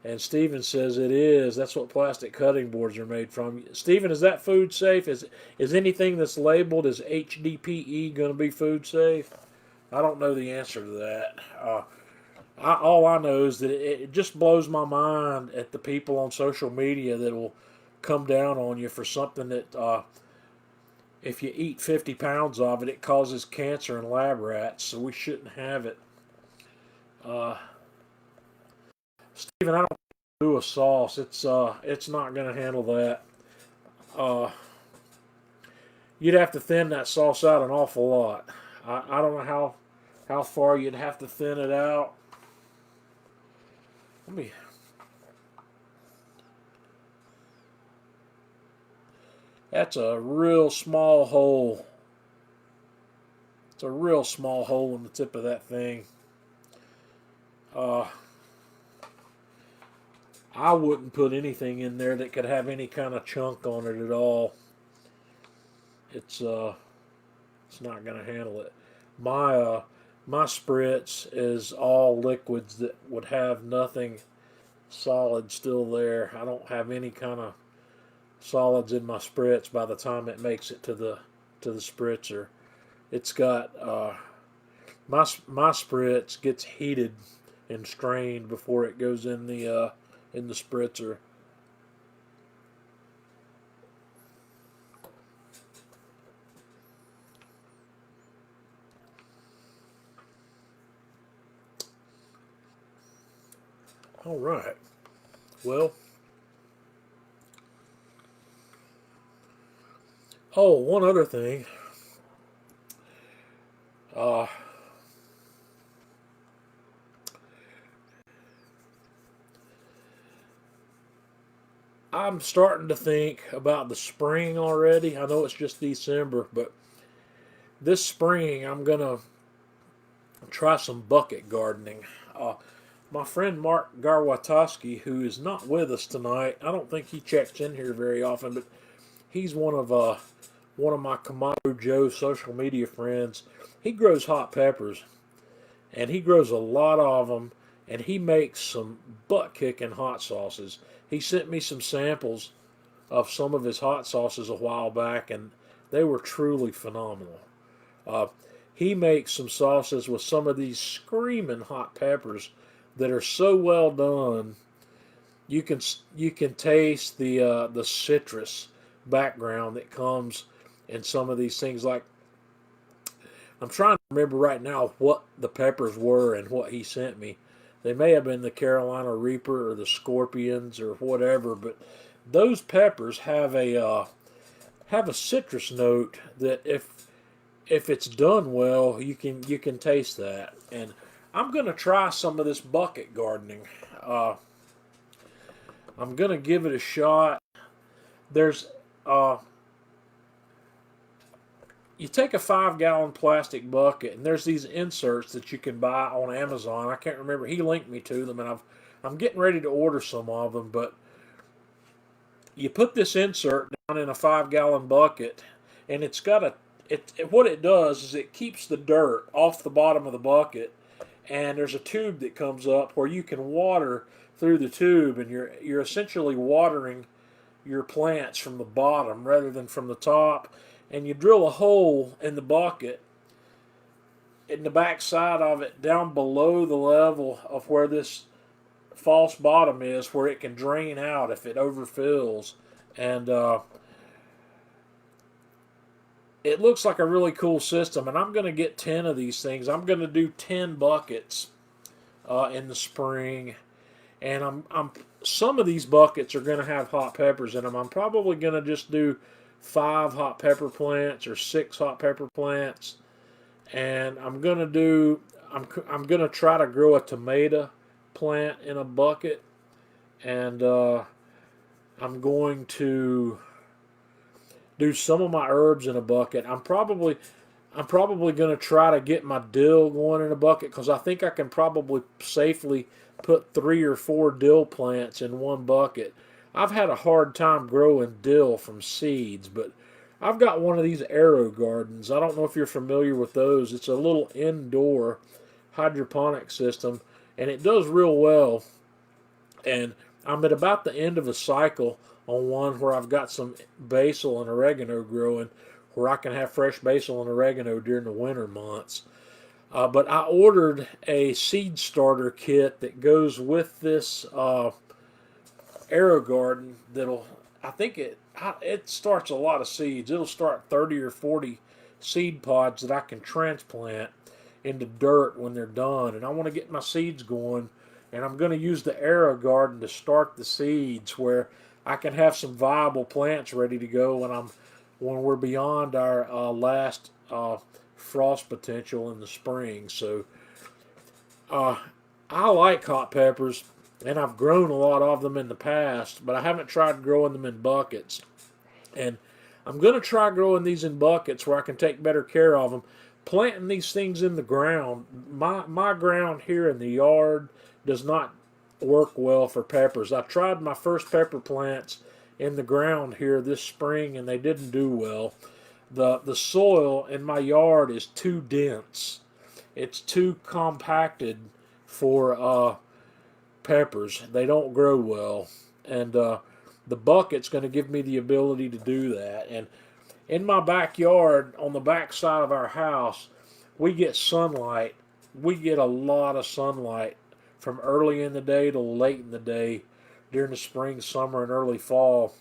And Steven says it is. That's what plastic cutting boards are made from. Steven, is that food safe? Is anything that's labeled as HDPE going to be food safe? I don't know the answer to that. All I know is that it just blows my mind at the people on social media that will come down on you for something that if you eat 50 pounds of it, it causes cancer in lab rats, so we shouldn't have it. Steven, I don't do a sauce. It's not going to handle that. You'd have to thin that sauce out an awful lot. I don't know how far you'd have to thin it out. Let me. That's a real small hole. It's a real small hole in the tip of that thing. I wouldn't put anything in there that could have any kind of chunk on it at all. It's not going to handle it. My spritz is all liquids that would have nothing solid still there. I don't have any kind of solids in my spritz by the time it makes it to the spritzer. It's got my spritz gets heated and strained before it goes in the spritzer. All right. Well. Oh, one other thing. I'm starting to think about the spring already. I know it's just December, but this spring I'm going to try some bucket gardening. My friend Mark Garwatowski, who is not with us tonight, I don't think he checks in here very often, but he's one of my Kamado Joe social media friends. He grows hot peppers, and he grows a lot of them, and he makes some butt-kicking hot sauces. He sent me some samples of some of his hot sauces a while back, and they were truly phenomenal. He makes some sauces with some of these screaming hot peppers that are so well done. You can taste the citrus background that comes in some of these things. Like, I'm trying to remember right now what the peppers were and what he sent me. They may have been the Carolina Reaper or the Scorpions or whatever, but those peppers have a citrus note that if it's done well, you can taste that. And I'm gonna try some of this bucket gardening. I'm gonna give it a shot. There's you take a 5-gallon plastic bucket, and there's these inserts that you can buy on Amazon. I can't remember. He linked me to them, and I'm getting ready to order some of them. But you put this insert down in a 5-gallon bucket, and it's got what it does is it keeps the dirt off the bottom of the bucket, and there's a tube that comes up where you can water through the tube, and you're essentially watering your plants from the bottom rather than from the top. And you drill a hole in the bucket in the back side of it down below the level of where this false bottom is, where it can drain out if it overfills. And it looks like a really cool system, and I'm going to get 10 of these things. I'm going to do 10 buckets in the spring, and some of these buckets are going to have hot peppers in them. I'm probably going to just do 5 hot pepper plants or 6 hot pepper plants, and I'm gonna try to grow a tomato plant in a bucket, and I'm going to do some of my herbs in a bucket. I'm probably going to try to get my dill going in a bucket, because I think I can probably safely put 3 or 4 dill plants in one bucket. I've had a hard time growing dill from seeds, but I've got one of these Aero Gardens. I don't know if you're familiar with those. It's a little indoor hydroponic system, and it does real well. And I'm at about the end of a cycle on one where I've got some basil and oregano growing, where I can have fresh basil and oregano during the winter months. But I ordered a seed starter kit that goes with this Aero Garden. I think it starts a lot of seeds. It'll start 30 or 40 seed pods that I can transplant into dirt when they're done. And I want to get my seeds going, and I'm going to use the Aero Garden to start the seeds, where I can have some viable plants ready to go when we're beyond our last frost potential in the spring. So I like hot peppers, and I've grown a lot of them in the past, but I haven't tried growing them in buckets. And I'm going to try growing these in buckets where I can take better care of them. Planting these things in the ground, my ground here in the yard does not work well for peppers. I tried my first pepper plants in the ground here this spring, and they didn't do well. The soil in my yard is too dense. It's too compacted for peppers. They don't grow well, and the bucket's going to give me the ability to do that. And in my backyard, on the back side of our house, we get sunlight. We get a lot of sunlight from early in the day to late in the day during the spring, summer, and early fall.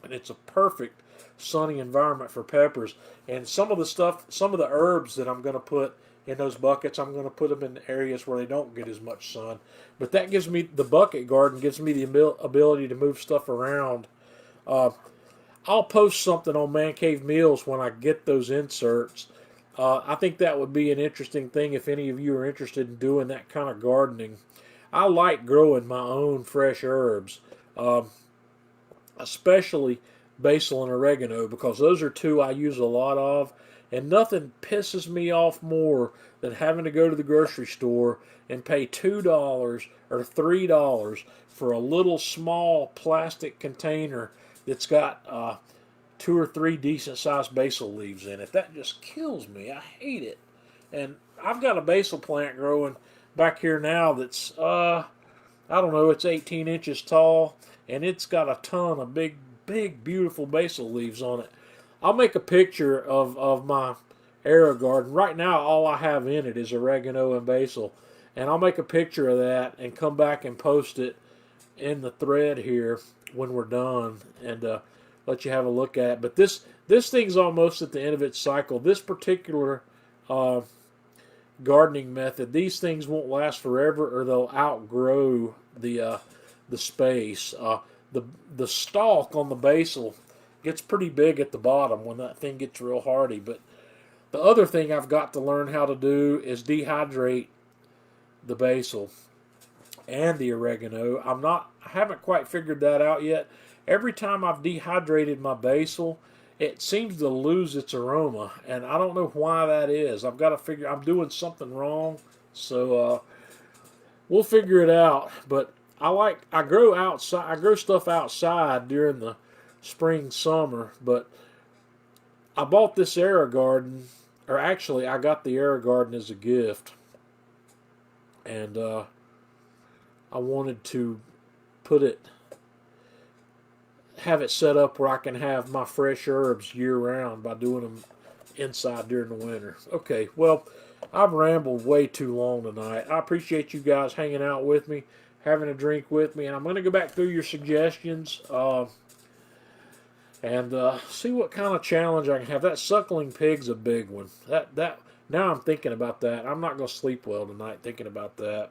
And it's a perfect sunny environment for peppers. And some of the herbs that I'm going to put in those buckets, I'm going to put them in areas where they don't get as much sun. But that gives me, the bucket garden gives me the ability to move stuff around. I'll post something on Man Cave Meals when I get those inserts. I think that would be an interesting thing if any of you are interested in doing that kind of gardening. I like growing my own fresh herbs, especially basil and oregano, because those are two I use a lot of, and nothing pisses me off more than having to go to the grocery store and pay $2 or $3 for a little small plastic container that's got 2 or 3 decent sized basil leaves in it. That just kills me. I hate it. And I've got a basil plant growing back here now that's I don't know, it's 18 inches tall, and it's got a ton of big beautiful basil leaves on it. I'll make a picture of my Aero Garden. Right now all I have in it is oregano and basil, and I'll make a picture of that and come back and post it in the thread here when we're done, and let you have a look at it. But this thing's almost at the end of its cycle. This particular gardening method, these things won't last forever, or they'll outgrow the space. The stalk on the basil gets pretty big at the bottom when that thing gets real hardy. But the other thing I've got to learn how to do is dehydrate the basil and the oregano. I haven't quite figured that out yet. Every time I've dehydrated my basil, it seems to lose its aroma, and I don't know why that is. I've got to figure, I'm doing something wrong, so we'll figure it out. But I grow outside. I grow stuff outside during the spring, summer. But I bought this Aero Garden, or actually, I got the Aero Garden as a gift, and I wanted to have it set up where I can have my fresh herbs year round by doing them inside during the winter. Okay, well, I've rambled way too long tonight. I appreciate you guys hanging out with me, having a drink with me, and I'm going to go back through your suggestions and see what kind of challenge I can have. That suckling pig's a big one. Now I'm thinking about that. I'm not going to sleep well tonight thinking about that.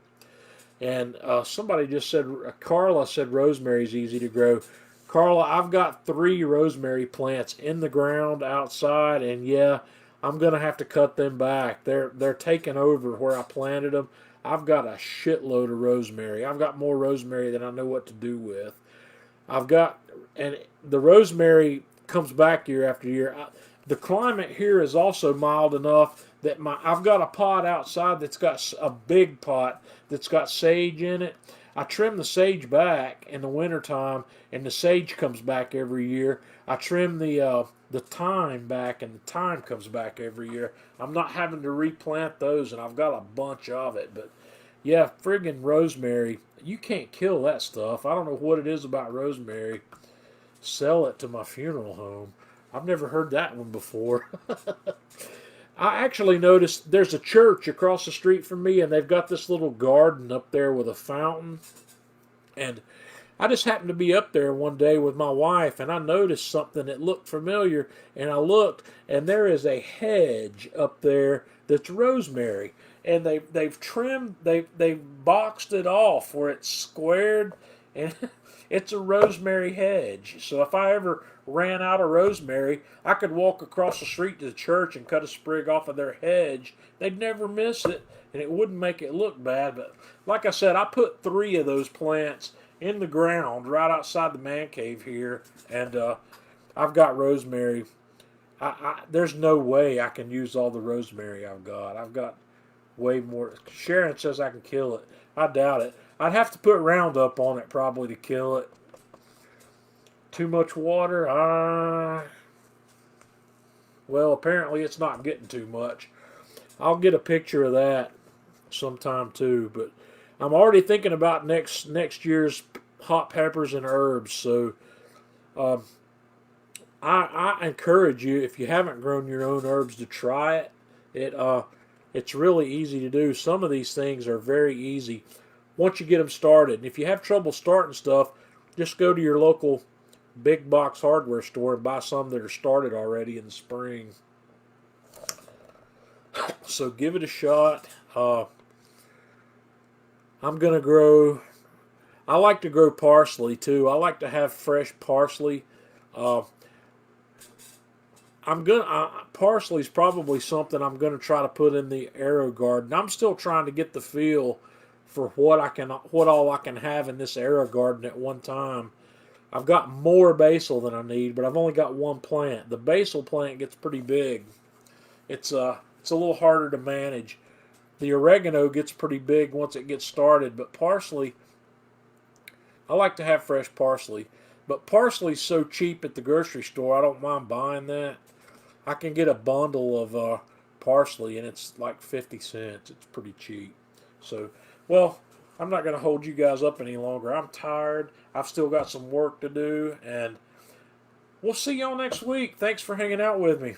And somebody just said, Carla said rosemary's easy to grow. Carla, I've got 3 rosemary plants in the ground outside, and yeah, I'm gonna have to cut them back. They're taking over where I planted them. I've got a shitload of rosemary. I've got more rosemary than I know what to do with. I've got, and the rosemary comes back year after year. The climate here is also mild enough that I've got a pot outside that's got a big pot that's got sage in it. I trim the sage back in the wintertime, and the sage comes back every year. I trim the thyme back, and the thyme comes back every year. I'm not having to replant those, and I've got a bunch of it. But yeah, friggin' rosemary, you can't kill that stuff. I don't know what it is about rosemary. Sell it to my funeral home. I've never heard that one before. I actually noticed there's a church across the street from me, and they've got this little garden up there with a fountain. And I just happened to be up there one day with my wife, and I noticed something that looked familiar. And I looked, and there is a hedge up there that's rosemary. And they've trimmed, they've boxed it off where it's squared, and it's a rosemary hedge. So if I ever ran out of rosemary, I could walk across the street to the church and cut a sprig off of their hedge. They'd never miss it, and it wouldn't make it look bad. But like I said, I put 3 of those plants in the ground right outside the man cave here, and I've got rosemary. There's no way I can use all the rosemary I've got. I've got way more. Sharon says I can kill it. I doubt it. I'd have to put Roundup on it probably to kill it. Too much water? Well, apparently it's not getting too much. I'll get a picture of that sometime too. But I'm already thinking about next year's hot peppers and herbs. So I encourage you, if you haven't grown your own herbs, to try it. It's really easy to do. Some of these things are very easy once you get them started. And if you have trouble starting stuff, just go to your local big box hardware store and buy some that are started already in the spring. So give it a shot. I'm going to grow. I like to grow parsley too. I like to have fresh parsley. Parsley's probably something I'm going to try to put in the Aero garden. I'm still trying to get the feel for what all I can have in this Aero garden at one time. I've got more basil than I need, but I've only got 1 plant. The basil plant gets pretty big. It's a little harder to manage. The oregano gets pretty big once it gets started, but parsley, I like to have fresh parsley. But parsley's so cheap at the grocery store, I don't mind buying that. I can get a bundle of parsley, and it's like 50 cents. It's pretty cheap. So, well, I'm not going to hold you guys up any longer. I'm tired. I've still got some work to do, and we'll see y'all next week. Thanks for hanging out with me.